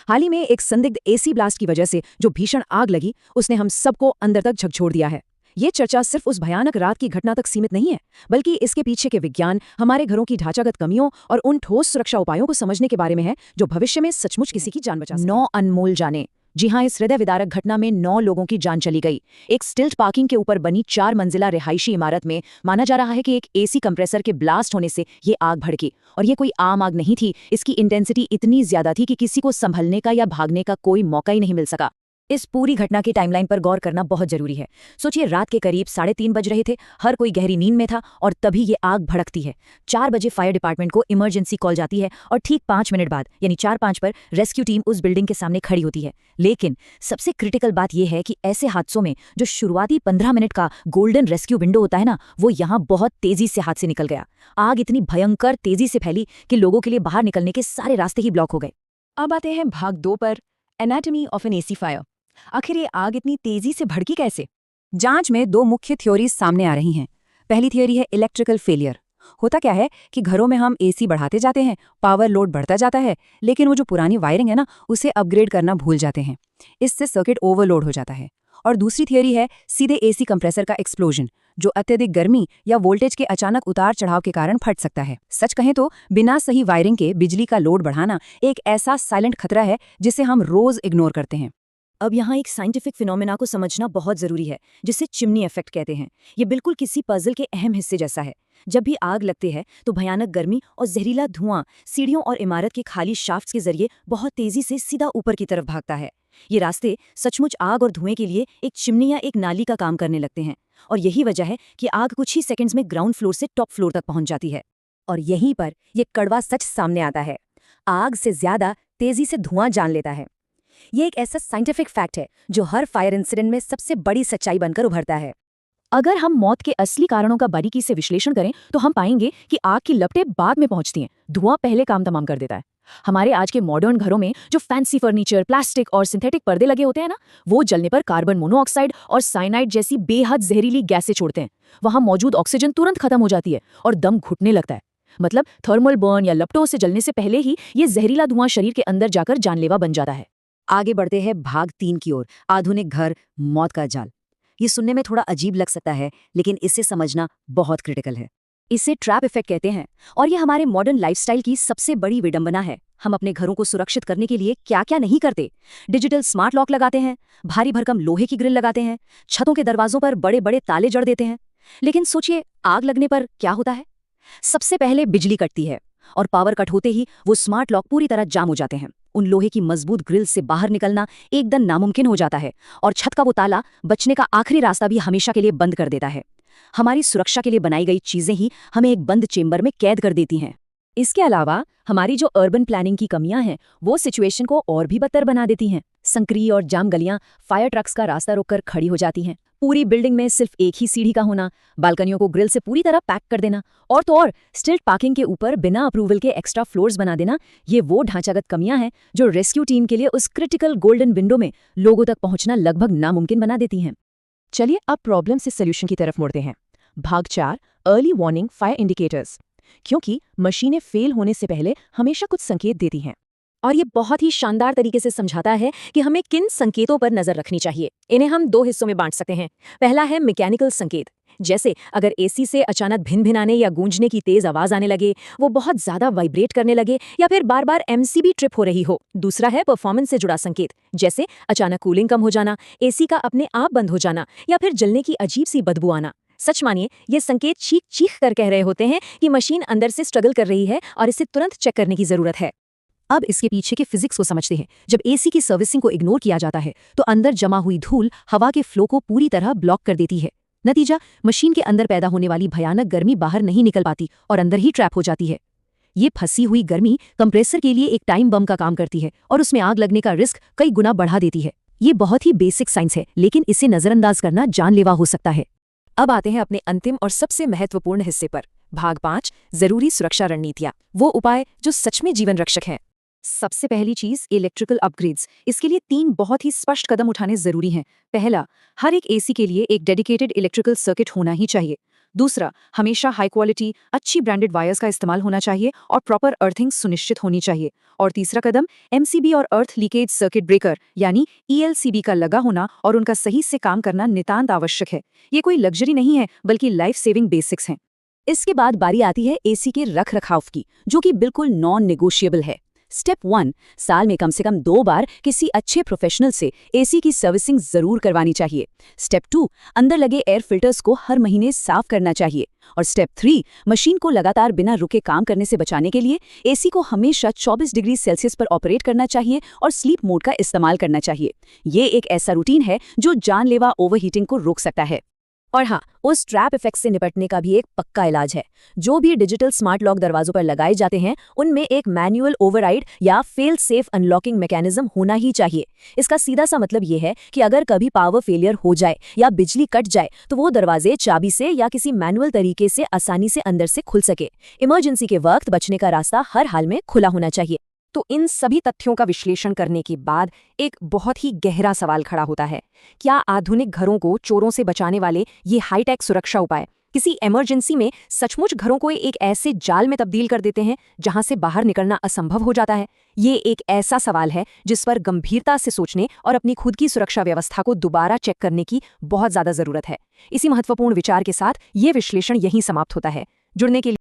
हाल ही में एक संदिग्ध एसी ब्लास्ट की वजह से जो भीषण आग लगी उसने हम सबको अंदर तक झकझोर दिया है। ये चर्चा सिर्फ उस भयानक रात की घटना तक सीमित नहीं है, बल्कि इसके पीछे के विज्ञान, हमारे घरों की ढांचागत कमियों और उन ठोस सुरक्षा उपायों को समझने के बारे में है जो भविष्य में सचमुच किसी की जान बचा सके। 9 अनमोल जाने। जी हाँ, इस हृदय विदारक घटना में 9 लोगों की जान चली गई। एक स्टिल्ट पार्किंग के ऊपर बनी 4 मंजिला रिहायशी इमारत में माना जा रहा है कि एक एसी कंप्रेसर के ब्लास्ट होने से ये आग भड़की। और ये कोई आम आग नहीं थी, इसकी इंटेंसिटी इतनी ज्यादा थी कि किसी को संभलने का या भागने का कोई मौका ही नहीं मिल सका। इस पूरी घटना की टाइमलाइन पर गौर करना बहुत जरूरी है। सोचिए, रात के करीब 3:30 बज रहे थे, हर कोई गहरी नींद में था और तभी ये आग भड़कती है। 4 बजे फायर डिपार्टमेंट को इमरजेंसी कॉल जाती है और ठीक 5 मिनट बाद यानी 4:05 पर रेस्क्यू टीम उस बिल्डिंग के सामने खड़ी होती है। लेकिन सबसे क्रिटिकल बात यह है कि ऐसे हादसों में जो शुरुआती 15 मिनट का गोल्डन रेस्क्यू विंडो होता है ना, वो यहाँ बहुत तेजी से हाथ से निकल गया। आग इतनी भयंकर तेजी से फैली कि लोगों के लिए बाहर निकलने के सारे रास्ते ही ब्लॉक हो गए। अब आते हैं भाग 2 पर, anatomy of N AC fire. आखिर ये आग इतनी तेजी से भड़की कैसे? जांच में 2 मुख्य थ्योरीज सामने आ रही हैं। पहली थ्योरी है इलेक्ट्रिकल फेलियर। होता क्या है कि घरों में हम एसी बढ़ाते जाते हैं, पावर लोड बढ़ता जाता है, लेकिन वो जो पुरानी वायरिंग है ना, उसे अपग्रेड करना भूल जाते हैं। इससे सर्किट ओवरलोड हो जाता है। और दूसरी थ्योरी है सीधे एसी कंप्रेसर का एक्सप्लोजन, जो अत्यधिक गर्मी या वोल्टेज के अचानक उतार चढ़ाव के कारण फट सकता है। सच कहें तो बिना सही वायरिंग के बिजली का लोड बढ़ाना एक ऐसा साइलेंट खतरा है जिसे हम रोज इग्नोर करते हैं। अब यहाँ एक साइंटिफिक फिनोमेना को समझना बहुत जरूरी है, जिसे चिमनी इफेक्ट कहते हैं। ये बिल्कुल किसी पजल के अहम हिस्से जैसा है। जब भी आग लगती है तो भयानक गर्मी और जहरीला धुआं सीढ़ियों और इमारत के खाली शाफ्ट्स के जरिए बहुत तेजी से सीधा ऊपर की तरफ भागता है। ये रास्ते सचमुच आग और धुएं के लिए एक चिमनी या एक नाली का काम करने लगते हैं। और यही वजह है कि आग कुछ ही सेकंड्स में ग्राउंड फ्लोर से टॉप फ्लोर तक पहुंच जाती है। और यहीं पर ये कड़वा सच सामने आता है, आग से ज्यादा तेजी से धुआं जान लेता है। ये एक ऐसा साइंटिफिक फैक्ट है जो हर फायर इंसिडेंट में सबसे बड़ी सच्चाई बनकर उभरता है। अगर हम मौत के असली कारणों का बारीकी से विश्लेषण करें तो हम पाएंगे कि आग की लपटें बाद में पहुंचती हैं, धुआं पहले काम तमाम कर देता है। हमारे आज के मॉडर्न घरों में जो फैंसी फर्नीचर, प्लास्टिक और सिंथेटिक पर्दे लगे होते हैं ना, वो जलने पर कार्बन मोनोऑक्साइड और साइनाइड जैसी बेहद जहरीली गैसें छोड़ते हैं। वहां मौजूद ऑक्सीजन तुरंत खत्म हो जाती है और दम घुटने लगता है। मतलब थर्मल बर्न या लपटों से जलने से पहले ही ये जहरीला धुआं शरीर के अंदर जाकर जानलेवा बन जाता है। आगे बढ़ते हैं भाग 3 की ओर, आधुनिक घर, मौत का जाल। ये सुनने में थोड़ा अजीब लग सकता है, लेकिन इसे समझना बहुत क्रिटिकल है। इसे ट्रैप इफेक्ट कहते हैं और ये हमारे मॉडर्न लाइफस्टाइल की सबसे बड़ी विडंबना है। हम अपने घरों को सुरक्षित करने के लिए क्या क्या नहीं करते। डिजिटल स्मार्ट लॉक लगाते हैं, भारी भरकम लोहे की ग्रिल लगाते हैं, छतों के दरवाजों पर बड़े बड़े ताले जड़ देते हैं। लेकिन सोचिए, आग लगने पर क्या होता है? सबसे पहले बिजली कटती है और पावर कट होते ही वो स्मार्ट लॉक पूरी तरह जाम हो जाते हैं। उन लोहे की मजबूत ग्रिल से बाहर निकलना एकदम नामुमकिन हो जाता है और छत का वो ताला बचने का आखिरी रास्ता भी हमेशा के लिए बंद कर देता है। हमारी सुरक्षा के लिए बनाई गई चीजें ही हमें एक बंद चेंबर में कैद कर देती हैं। इसके अलावा हमारी जो अर्बन प्लानिंग की कमियां हैं, वो सिचुएशन को और भी बदतर बना देती हैं। संकरी और जाम गलियां फायर ट्रक्स का रास्ता रोककर खड़ी हो जाती हैं। पूरी बिल्डिंग में सिर्फ एक ही सीढ़ी का होना, बालकनियों को ग्रिल से पूरी तरह पैक कर देना और तो और स्टिल्ट पार्किंग के ऊपर बिना अप्रूवल के एक्स्ट्रा फ्लोर्स बना देना, ये वो ढांचागत कमियां हैं जो रेस्क्यू टीम के लिए उस क्रिटिकल गोल्डन विंडो में लोगों तक पहुंचना लगभग नामुमकिन बना देती हैं। चलिए अब प्रॉब्लम से सोल्यूशन की तरफ मुड़ते हैं। भाग 4, अर्ली वार्निंग फायर इंडिकेटर्स। क्योंकि मशीनें फेल होने से पहले हमेशा कुछ संकेत देती हैं और ये बहुत ही शानदार तरीके से समझाता है कि हमें किन संकेतों पर नजर रखनी चाहिए। इन्हें हम 2 हिस्सों में बांट सकते हैं। पहला है मैकेनिकल संकेत, जैसे अगर एसी से अचानक भिन-भिनाने या गूंजने की तेज आवाज आने लगे, वो बहुत ज्यादा वाइब्रेट करने लगे या फिर बार बार एमसीबी ट्रिप हो रही हो। दूसरा है परफॉर्मेंस से जुड़ा संकेत, जैसे अचानक कूलिंग कम हो जाना, एसी का अपने आप बंद हो जाना या फिर जलने की अजीब सी बदबू आना। सच मानिए, ये संकेत चीख चीख कर कह रहे होते हैं कि मशीन अंदर से स्ट्रगल कर रही है और इसे तुरंत चेक करने की जरूरत है। अब इसके पीछे के फिजिक्स को समझते हैं। जब एसी की सर्विसिंग को इग्नोर किया जाता है तो अंदर जमा हुई धूल हवा के फ्लो को पूरी तरह ब्लॉक कर देती है। नतीजा, मशीन के अंदर पैदा होने वाली भयानक गर्मी बाहर नहीं निकल पाती और अंदर ही ट्रैप हो जाती है। ये फंसी हुई गर्मी कंप्रेसर के लिए एक टाइम बम का काम करती है और उसमें आग लगने का रिस्क कई गुना बढ़ा देती है। ये बहुत ही बेसिक साइंस है, लेकिन इसे नजरअंदाज करना जानलेवा हो सकता है। अब आते हैं अपने अंतिम और सबसे महत्वपूर्ण हिस्से पर, भाग 5, जरूरी सुरक्षा रणनीतियां, वो उपाय जो सच में जीवन रक्षक हैं। सबसे पहली चीज, इलेक्ट्रिकल अपग्रेड्स। इसके लिए 3 बहुत ही स्पष्ट कदम उठाने जरूरी हैं। पहला, हर एक एसी के लिए एक डेडिकेटेड इलेक्ट्रिकल सर्किट होना ही चाहिए। दूसरा, हमेशा हाई क्वालिटी अच्छी ब्रांडेड वायर्स का इस्तेमाल होना चाहिए और प्रॉपर अर्थिंग सुनिश्चित होनी चाहिए। और तीसरा कदम, एमसीबी और अर्थ लीकेज सर्किट ब्रेकर यानी ईएलसीबी का लगा होना और उनका सही से काम करना नितांत आवश्यक है। ये कोई लग्जरी नहीं है बल्कि लाइफ सेविंग बेसिक्स हैं। इसके बाद बारी आती है एसी के रख रखाव की, जो कि बिल्कुल नॉन नेगोशिएबल है। स्टेप 1, साल में कम से कम 2 बार किसी अच्छे प्रोफेशनल से एसी की सर्विसिंग जरूर करवानी चाहिए। स्टेप 2, अंदर लगे एयर फिल्टर्स को हर महीने साफ करना चाहिए। और स्टेप 3, मशीन को लगातार बिना रुके काम करने से बचाने के लिए एसी को हमेशा 24 डिग्री सेल्सियस पर ऑपरेट करना चाहिए और स्लीप मोड का इस्तेमाल करना चाहिए। ये एक ऐसा रूटीन है जो जानलेवा ओवरहीटिंग को रोक सकता है। और हाँ, उस ट्रैप इफेक्ट से निपटने का भी एक पक्का इलाज है। जो भी डिजिटल स्मार्ट लॉक दरवाजों पर लगाए जाते हैं, उनमें एक मैनुअल ओवरराइड या फेल सेफ अनलॉकिंग मैकेनिज्म होना ही चाहिए। इसका सीधा सा मतलब ये है कि अगर कभी पावर फेलियर हो जाए या बिजली कट जाए तो वो दरवाजे चाबी से या किसी मैनुअल तरीके से आसानी से अंदर से खुल सके। इमरजेंसी के वक्त बचने का रास्ता हर हाल में खुला होना चाहिए। तो इन सभी तथ्यों का विश्लेषण करने के बाद एक बहुत ही गहरा सवाल खड़ा होता है। क्या आधुनिक घरों को चोरों से बचाने वाले ये हाईटेक सुरक्षा उपाय किसी इमरजेंसी में सचमुच घरों को एक ऐसे जाल में तब्दील कर देते हैं जहां से बाहर निकलना असंभव हो जाता है? ये एक ऐसा सवाल है जिस पर गंभीरता से सोचने और अपनी खुद की सुरक्षा व्यवस्था को दोबारा चेक करने की बहुत ज्यादा जरूरत है। इसी महत्वपूर्ण विचार के साथ ये विश्लेषण यहीं समाप्त होता है। जुड़ने के लिए